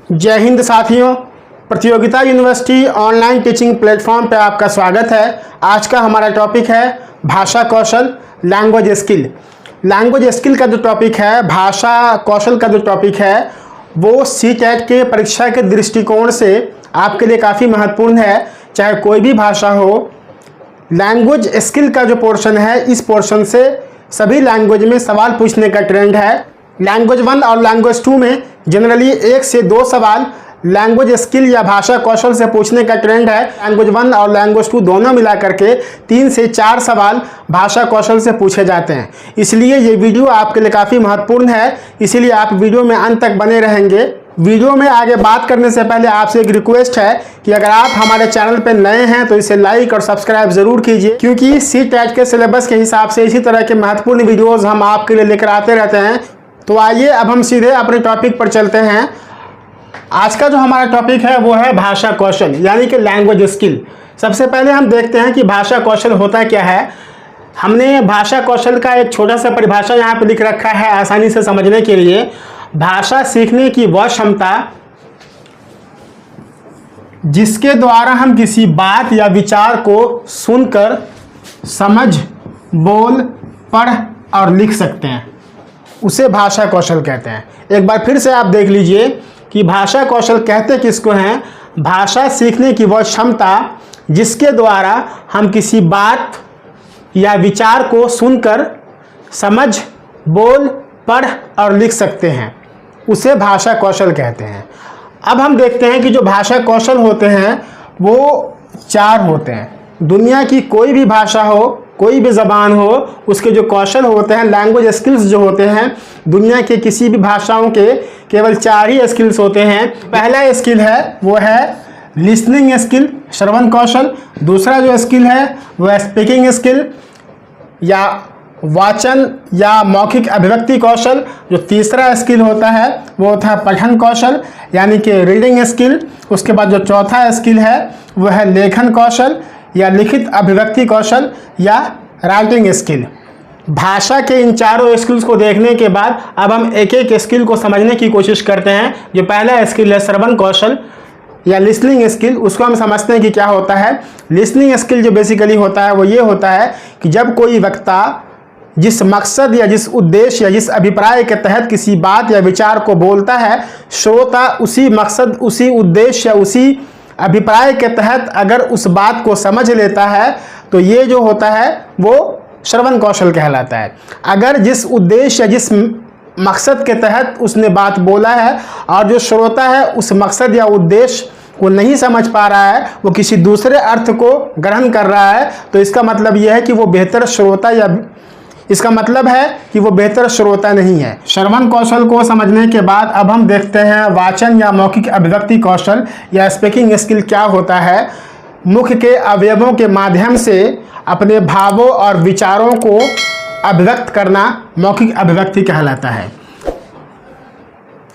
जय हिंद साथियों, प्रतियोगिता यूनिवर्सिटी ऑनलाइन टीचिंग प्लेटफॉर्म पे आपका स्वागत है। आज का हमारा टॉपिक है भाषा कौशल, लैंग्वेज स्किल। लैंग्वेज स्किल का जो टॉपिक है, भाषा कौशल का जो टॉपिक है, वो सीटेट के परीक्षा के दृष्टिकोण से आपके लिए काफ़ी महत्वपूर्ण है। चाहे कोई भी भाषा हो, लैंग्वेज स्किल का जो पोर्शन है, इस पोर्शन से सभी लैंग्वेज में सवाल पूछने का ट्रेंड है। लैंग्वेज 1 और लैंग्वेज 2 में जनरली 1 से 2 सवाल लैंग्वेज स्किल या भाषा कौशल से पूछने का ट्रेंड है। लैंग्वेज 1 और लैंग्वेज 2 दोनों मिला करके 3 से 4 सवाल भाषा कौशल से पूछे जाते हैं। इसलिए ये वीडियो आपके लिए काफ़ी महत्वपूर्ण है, इसीलिए आप वीडियो में अंत तक बने रहेंगे। वीडियो में आगे बात करने से पहले आपसे एक रिक्वेस्ट है कि अगर आप हमारे चैनल पर नए हैं तो इसे लाइक और सब्सक्राइब जरूर कीजिए, क्योंकि सीटेट के सिलेबस के हिसाब से इसी तरह के महत्वपूर्ण वीडियोज़ हम आपके लिए लेकर आते रहते हैं। तो आइए अब हम सीधे अपने टॉपिक पर चलते हैं। आज का जो हमारा टॉपिक है वो है भाषा कौशल, यानी कि लैंग्वेज स्किल। सबसे पहले हम देखते हैं कि भाषा कौशल होता क्या है। हमने भाषा कौशल का एक छोटा सा परिभाषा यहाँ पे लिख रखा है आसानी से समझने के लिए। भाषा सीखने की वह क्षमता जिसके द्वारा हम किसी बात या विचार को सुनकर समझ, बोल, पढ़ और लिख सकते हैं, उसे भाषा कौशल कहते हैं। एक बार फिर से आप देख लीजिए कि भाषा कौशल कहते किसको हैं। भाषा सीखने की वह क्षमता जिसके द्वारा हम किसी बात या विचार को सुनकर समझ, बोल, पढ़ और लिख सकते हैं, उसे भाषा कौशल कहते हैं। अब हम देखते हैं कि जो भाषा कौशल होते हैं वो 4 होते हैं। दुनिया की कोई भी भाषा हो, कोई भी ज़बान हो, उसके जो कौशल होते हैं, लैंग्वेज स्किल्स जो होते हैं, दुनिया के किसी भी भाषाओं के केवल 4 ही स्किल्स होते हैं। पहला स्किल है वो है लिसनिंग स्किल, श्रवण कौशल। दूसरा जो स्किल है वो है स्पीकिंग स्किल या वाचन या मौखिक अभिव्यक्ति कौशल। जो तीसरा स्किल होता है वो होता है पठन कौशल, यानी कि रीडिंग स्किल। उसके बाद जो चौथा स्किल है वो है लेखन कौशल या लिखित अभिव्यक्ति कौशल या राइटिंग स्किल। भाषा के इन 4 स्किल्स को देखने के बाद अब हम एक एक स्किल को समझने की कोशिश करते हैं। जो पहला स्किल है श्रवण कौशल या लिसनिंग स्किल, उसको हम समझते हैं कि क्या होता है। लिसनिंग स्किल जो बेसिकली होता है वो ये होता है कि जब कोई वक्ता जिस मकसद या जिस उद्देश्य या जिस अभिप्राय के तहत किसी बात या विचार को बोलता है, श्रोता उसी मकसद, उसी उद्देश्य या उसी अभिप्राय के तहत अगर उस बात को समझ लेता है तो ये जो होता है वो श्रवण कौशल कहलाता है। अगर जिस उद्देश्य या जिस मकसद के तहत उसने बात बोला है और जो श्रोता है उस मकसद या उद्देश्य को नहीं समझ पा रहा है, वो किसी दूसरे अर्थ को ग्रहण कर रहा है, तो इसका मतलब यह है कि वो बेहतर श्रोता या इसका मतलब है कि वो बेहतर श्रोता नहीं है। श्रवण कौशल को समझने के बाद अब हम देखते हैं वाचन या मौखिक अभिव्यक्ति कौशल या स्पीकिंग स्किल क्या होता है। मुख के अवयवों के माध्यम से अपने भावों और विचारों को अभिव्यक्त करना मौखिक अभिव्यक्ति कहलाता है।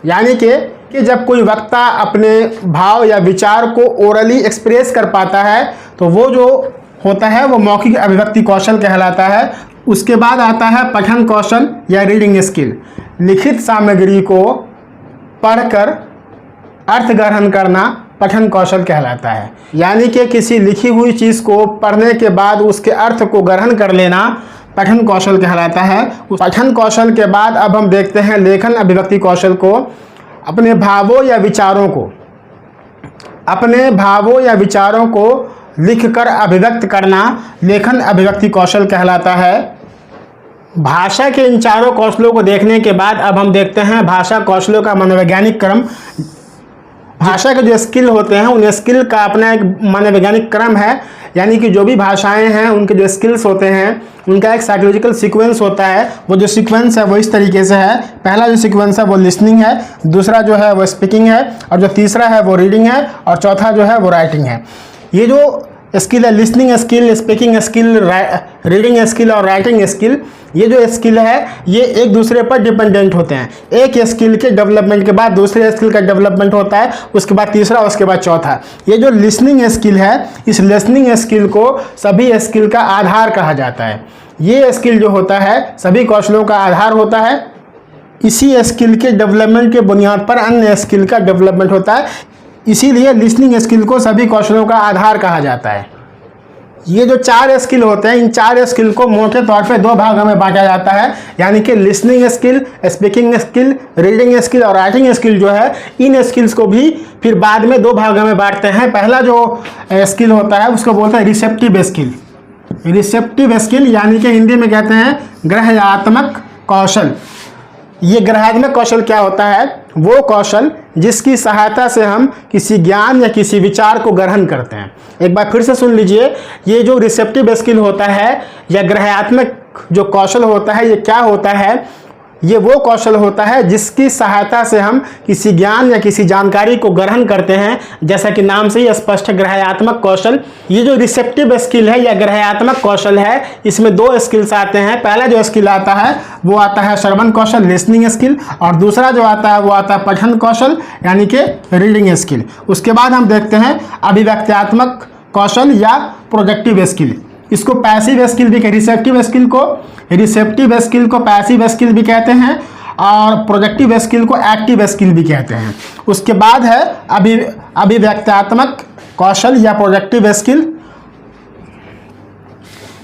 यानी कि जब कोई वक्ता अपने भाव या विचार को ओरली एक्सप्रेस कर पाता है तो वो जो होता है वो मौखिक अभिव्यक्ति कौशल कहलाता है। उसके बाद आता है पठन कौशल या रीडिंग स्किल। लिखित सामग्री को पढ़कर अर्थ ग्रहण करना पठन कौशल कहलाता है। यानी कि किसी लिखी हुई चीज़ को पढ़ने के बाद उसके अर्थ को ग्रहण कर लेना पठन कौशल कहलाता है। पठन कौशल के बाद अब हम देखते हैं लेखन अभिव्यक्ति कौशल को। अपने भावों या विचारों को लिखकर अभिव्यक्त करना लेखन अभिव्यक्ति कौशल कहलाता है। भाषा के इन 4 कौशलों को देखने के बाद अब हम देखते हैं भाषा कौशलों का मनोवैज्ञानिक क्रम। भाषा के जो स्किल होते हैं उन स्किल का अपना एक मनोवैज्ञानिक क्रम है, यानी कि जो भी भाषाएं हैं उनके जो स्किल्स होते हैं उनका एक साइकोलॉजिकल सीक्वेंस होता है। वो जो सीक्वेंस है वो इस तरीके से है। पहला जो सीक्वेंस है वो लिसनिंग है, दूसरा जो है वो स्पीकिंग है, और जो तीसरा है वो रीडिंग है, और चौथा जो है वो राइटिंग है। ये जो स्किल है, listening skill, speaking skill, reading skill और राइटिंग स्किल, ये जो स्किल है ये एक दूसरे पर डिपेंडेंट होते हैं। एक स्किल के डेवलपमेंट के बाद दूसरे स्किल का डेवलपमेंट होता है, उसके बाद तीसरा, उसके बाद चौथा। ये जो लिसनिंग स्किल है, इस लिसनिंग स्किल को सभी स्किल का आधार कहा जाता है। ये स्किल जो होता है सभी कौशलों का आधार होता है। इसी स्किल के डेवलपमेंट के बुनियाद पर अन्य स्किल का डेवलपमेंट होता है। इसीलिए लिसनिंग स्किल को सभी कौशलों का आधार कहा जाता है। ये जो 4 स्किल होते हैं, इन 4 स्किल को मोटे तौर पे 2 भागों में बांटा जाता है, यानी कि listening skill, speaking skill, reading skill और राइटिंग स्किल जो है, इन स्किल्स को भी फिर बाद में 2 भागों में बांटते हैं। पहला जो स्किल होता है उसको बोलते हैं रिसेप्टिव स्किल। रिसेप्टिव स्किल यानी कि हिंदी में कहते हैं ग्रहणात्मक कौशल। ये ग्रहणात्मक कौशल क्या होता है? वो कौशल जिसकी सहायता से हम किसी ज्ञान या किसी विचार को ग्रहण करते हैं। एक बार फिर से सुन लीजिए, ये जो रिसेप्टिव स्किल होता है या ग्रहणात्मक जो कौशल होता है, ये क्या होता है? ये वो कौशल होता है जिसकी सहायता से हम किसी ज्ञान या किसी जानकारी को ग्रहण करते हैं, जैसा कि नाम से ही स्पष्ट है, ग्रहणात्मक कौशल। ये जो रिसेप्टिव स्किल है या ग्रहणात्मक कौशल है, इसमें 2 स्किल्स आते हैं। पहला जो स्किल आता है वो आता है श्रवण कौशल, लिसनिंग स्किल, और दूसरा जो आता है वो आता है पठन कौशल यानी कि रीडिंग स्किल। उसके बाद हम देखते हैं अभिव्यक्त्यात्मक कौशल या प्रोजेक्टिव स्किल। इसको पैसिव स्किल भी कहते हैं। रिसेप्टिव स्किल को पैसिव स्किल भी कहते हैं और प्रोजेक्टिव स्किल को एक्टिव स्किल भी कहते हैं। उसके बाद है अभिव्यक्त्यात्मक कौशल या प्रोजेक्टिव स्किल।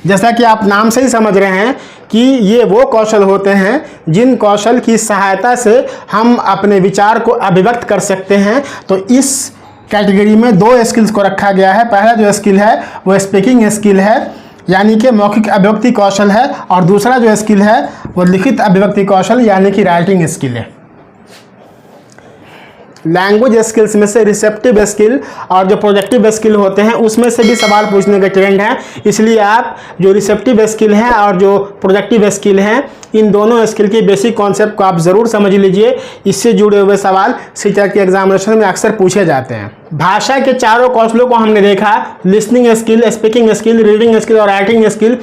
जैसा कि आप नाम से ही समझ रहे हैं कि ये वो कौशल होते हैं जिन कौशल की सहायता से हम अपने विचार को अभिव्यक्त कर सकते हैं। तो इस कैटेगरी में 2 स्किल्स को रखा गया है। पहला जो स्किल है वो स्पीकिंग स्किल है, यानी कि मौखिक अभिव्यक्ति कौशल है, और दूसरा जो स्किल है वो लिखित अभिव्यक्ति कौशल यानी कि राइटिंग स्किल है। लैंग्वेज स्किल्स में से रिसेप्टिव स्किल और जो प्रोजेक्टिव स्किल होते हैं उसमें से भी सवाल पूछने का ट्रेंड है। इसलिए आप जो रिसेप्टिव स्किल है और जो प्रोजेक्टिव स्किल हैं, इन दोनों स्किल के बेसिक कॉन्सेप्ट को आप ज़रूर समझ लीजिए। इससे जुड़े हुए सवाल सीटेट के एग्जामिनेशन में अक्सर पूछे जाते हैं। भाषा के 4 कौशलों को हमने देखा, listening skill, speaking skill, reading skill और राइटिंग स्किल।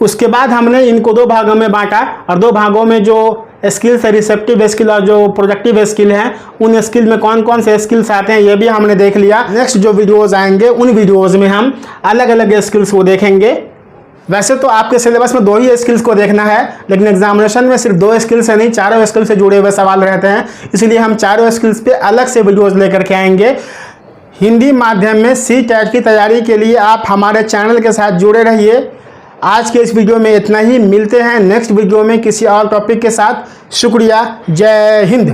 उसके बाद हमने इनको 2 भागों में बांटा और 2 भागों में जो स्किल्स है, रिसेप्टिव स्किल और जो प्रोजेक्टिव स्किल हैं, उन स्किल में कौन कौन से स्किल्स आते हैं ये भी हमने देख लिया। नेक्स्ट जो वीडियोज़ आएंगे उन वीडियोज़ में हम अलग अलग स्किल्स को देखेंगे। वैसे तो आपके सिलेबस में 2 ही स्किल्स को देखना है, लेकिन एग्जामिनेशन में सिर्फ 2 स्किल से नहीं, 4 स्किल से जुड़े हुए सवाल रहते हैं। इसलिए हम 4 स्किल्स पे अलग से वीडियोज़ लेकर के आएंगे। हिंदी माध्यम में सीटेट की तैयारी के लिए आप हमारे चैनल के साथ जुड़े रहिए। आज के इस वीडियो में इतना ही। मिलते हैं नेक्स्ट वीडियो में किसी और टॉपिक के साथ। शुक्रिया। जय हिंद।